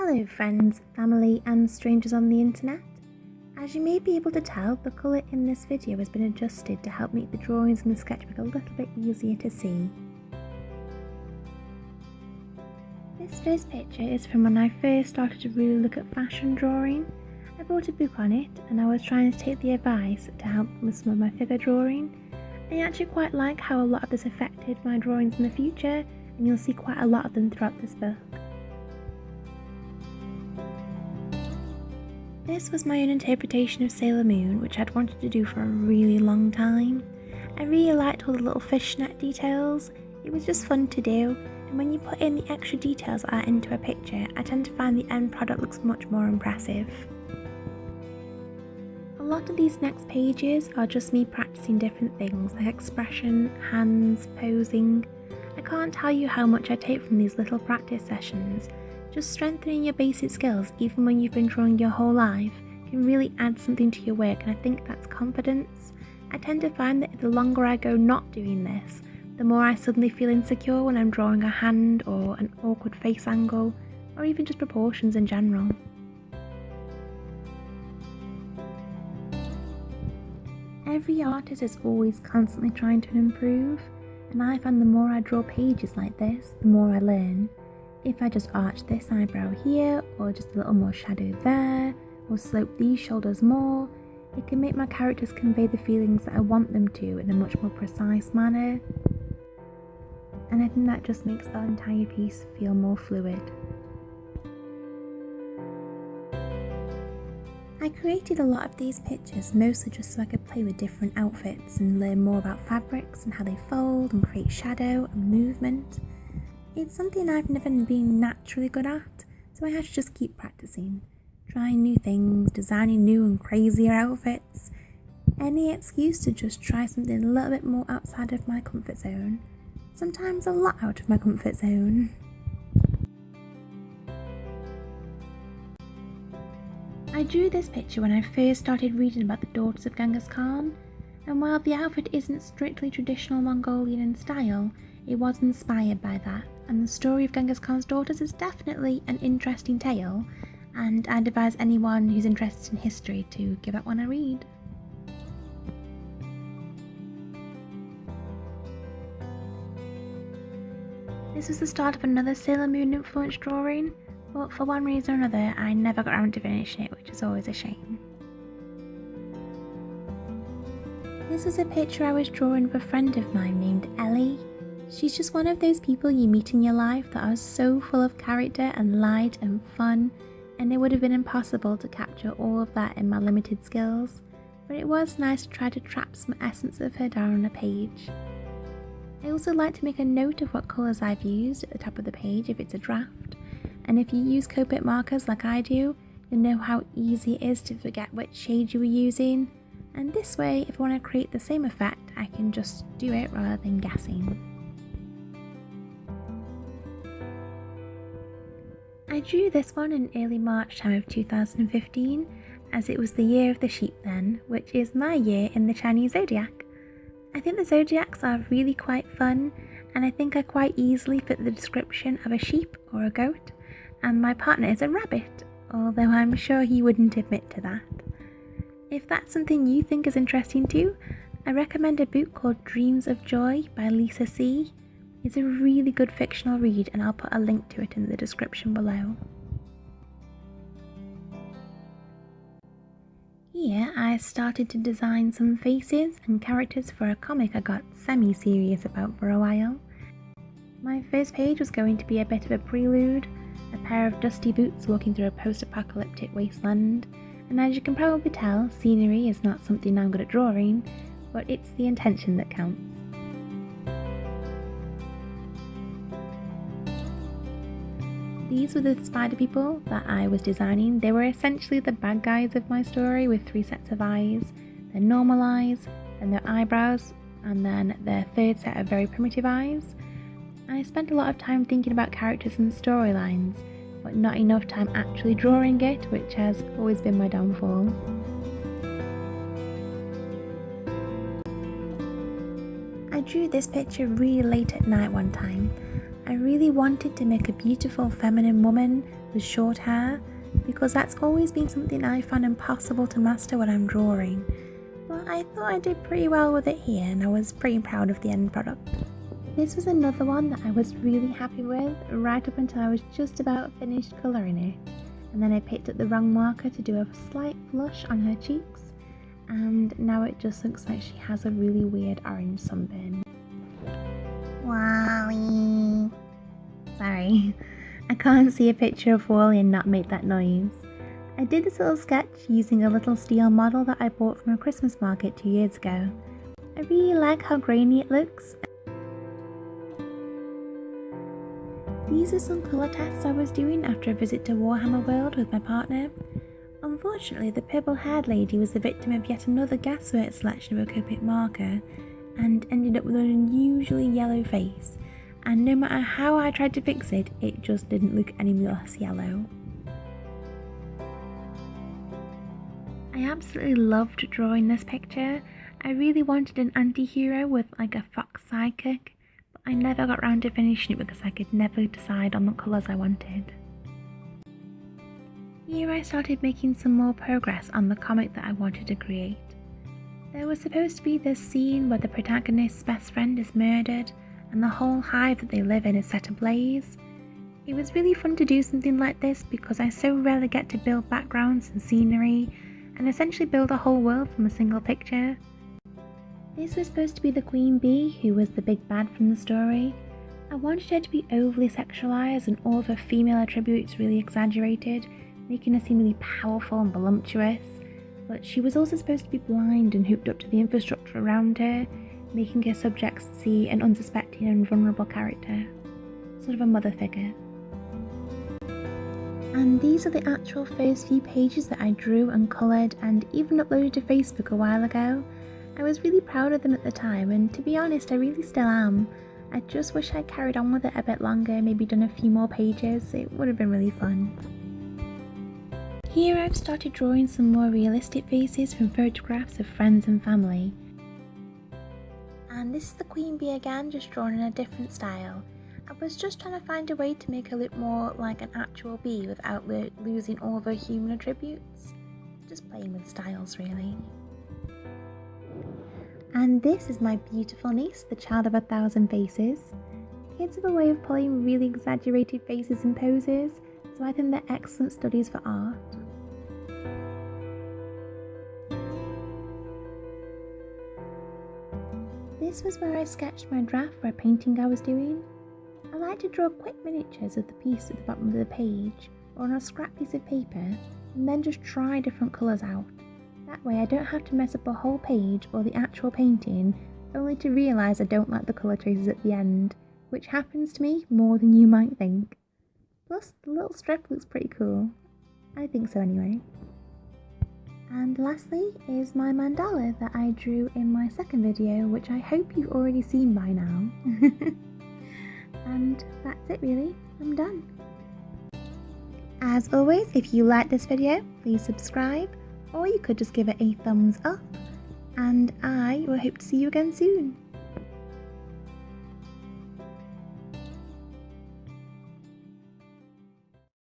Hello friends, family and strangers on the internet. As you may be able to tell, the colour in this video has been adjusted to help make the drawings in the sketchbook a little bit easier to see. This first picture is from when I first started to really look at fashion drawing. I bought a book on it and I was trying to take the advice to help with some of my figure drawing. I actually quite like how a lot of this affected my drawings in the future, and you'll see quite a lot of them throughout this book. This was my own interpretation of Sailor Moon, which I'd wanted to do for a really long time. I really liked all the little fishnet details. It was just fun to do, and when you put in the extra details into a picture, I tend to find the end product looks much more impressive. A lot of these next pages are just me practicing different things like expression, hands, posing. I can't tell you how much I take from these little practice sessions. Just strengthening your basic skills, even when you've been drawing your whole life, can really add something to your work, and I think that's confidence. I tend to find that the longer I go not doing this, the more I suddenly feel insecure when I'm drawing a hand or an awkward face angle, or even just proportions in general. Every artist is always constantly trying to improve, and I find the more I draw pages like this, the more I learn. If I just arch this eyebrow here, or just a little more shadow there, or slope these shoulders more, it can make my characters convey the feelings that I want them to in a much more precise manner. And I think that just makes the entire piece feel more fluid. I created a lot of these pictures mostly just so I could play with different outfits and learn more about fabrics and how they fold and create shadow and movement. It's something I've never been naturally good at, so I had to just keep practicing, trying new things, designing new and crazier outfits. Any excuse to just try something a little bit more outside of my comfort zone. Sometimes a lot out of my comfort zone. I drew this picture when I first started reading about the daughters of Genghis Khan, and while the outfit isn't strictly traditional Mongolian in style, it was inspired by that, and the story of Genghis Khan's daughters is definitely an interesting tale, and I'd advise anyone who's interested in history to give that one a read. This was the start of another Sailor Moon influenced drawing, but for one reason or another I never got around to finishing it, which is always a shame. This was a picture I was drawing of a friend of mine named Ellie. She's just one of those people you meet in your life that are so full of character and light and fun, and it would have been impossible to capture all of that in my limited skills, but it was nice to try to trap some essence of her down on a page. I also like to make a note of what colours I've used at the top of the page if it's a draft, and if you use Copic markers like I do, you'll know how easy it is to forget which shade you were using, and this way if I want to create the same effect I can just do it rather than guessing. I drew this one in early March time of 2015, as it was the year of the sheep then, which is my year in the Chinese zodiac. I think the zodiacs are really quite fun, and I think I quite easily fit the description of a sheep or a goat, and my partner is a rabbit, although I'm sure he wouldn't admit to that. If that's something you think is interesting too, I recommend a book called Dreams of Joy by Lisa See. It's a really good fictional read, and I'll put a link to it in the description below. Here I started to design some faces and characters for a comic I got semi-serious about for a while. My first page was going to be a bit of a prelude, a pair of dusty boots walking through a post-apocalyptic wasteland, and as you can probably tell, scenery is not something I'm good at drawing, but it's the intention that counts. These were the spider people that I was designing. They were essentially the bad guys of my story with 3 sets of eyes, their normal eyes, then their eyebrows, and then their third set of very primitive eyes. I spent a lot of time thinking about characters and storylines, but not enough time actually drawing it, which has always been my downfall. I drew this picture really late at night one time. I really wanted to make a beautiful feminine woman with short hair because that's always been something I found impossible to master when I'm drawing. But I thought I did pretty well with it here and I was pretty proud of the end product. This was another one that I was really happy with right up until I was just about finished colouring it. And then I picked up the wrong marker to do a slight flush on her cheeks, and now it just looks like she has a really weird orange sunburn. Wally. Sorry, I can't see a picture of Wally and not make that noise. I did this little sketch using a little steel model that I bought from a Christmas market 2 years ago. I really like how grainy it looks. These are some colour tests I was doing after a visit to Warhammer World with my partner. Unfortunately, the purple-haired lady was the victim of yet another gasworks selection of a Copic marker and ended up with an unusually yellow face, and no matter how I tried to fix it, it just didn't look any less yellow. I absolutely loved drawing this picture. I really wanted an anti-hero with like a fox sidekick, but I never got round to finishing it because I could never decide on the colours I wanted. Here I started making some more progress on the comic that I wanted to create. There was supposed to be this scene where the protagonist's best friend is murdered and the whole hive that they live in is set ablaze. It was really fun to do something like this because I so rarely get to build backgrounds and scenery and essentially build a whole world from a single picture. This was supposed to be the Queen Bee, who was the big bad from the story. I wanted her to be overly sexualized and all of her female attributes really exaggerated, making her seem really powerful and voluptuous, but she was also supposed to be blind and hooked up to the infrastructure around her, making her subjects see an unsuspecting and vulnerable character, sort of a mother figure. And these are the actual first few pages that I drew and coloured and even uploaded to Facebook a while ago. I was really proud of them at the time, and to be honest, I really still am. I just wish I carried on with it a bit longer, maybe done a few more pages. It would have been really fun. Here I've started drawing some more realistic faces from photographs of friends and family. And this is the Queen Bee again, just drawn in a different style. I was just trying to find a way to make her look more like an actual bee without losing all of her human attributes. Just playing with styles really. And this is my beautiful niece, the child of 1,000 faces. Kids have a way of pulling really exaggerated faces and poses, so I think they're excellent studies for art. This was where I sketched my draft for a painting I was doing. I like to draw quick miniatures of the piece at the bottom of the page or on a scrap piece of paper and then just try different colours out. That way I don't have to mess up a whole page or the actual painting only to realise I don't like the colour choices at the end, which happens to me more than you might think. Plus the little strip looks pretty cool. I think so anyway. And lastly is my mandala that I drew in my second video, which I hope you've already seen by now. And that's it really, I'm done. As always, if you like this video, please subscribe, or you could just give it a thumbs up, and I will hope to see you again soon.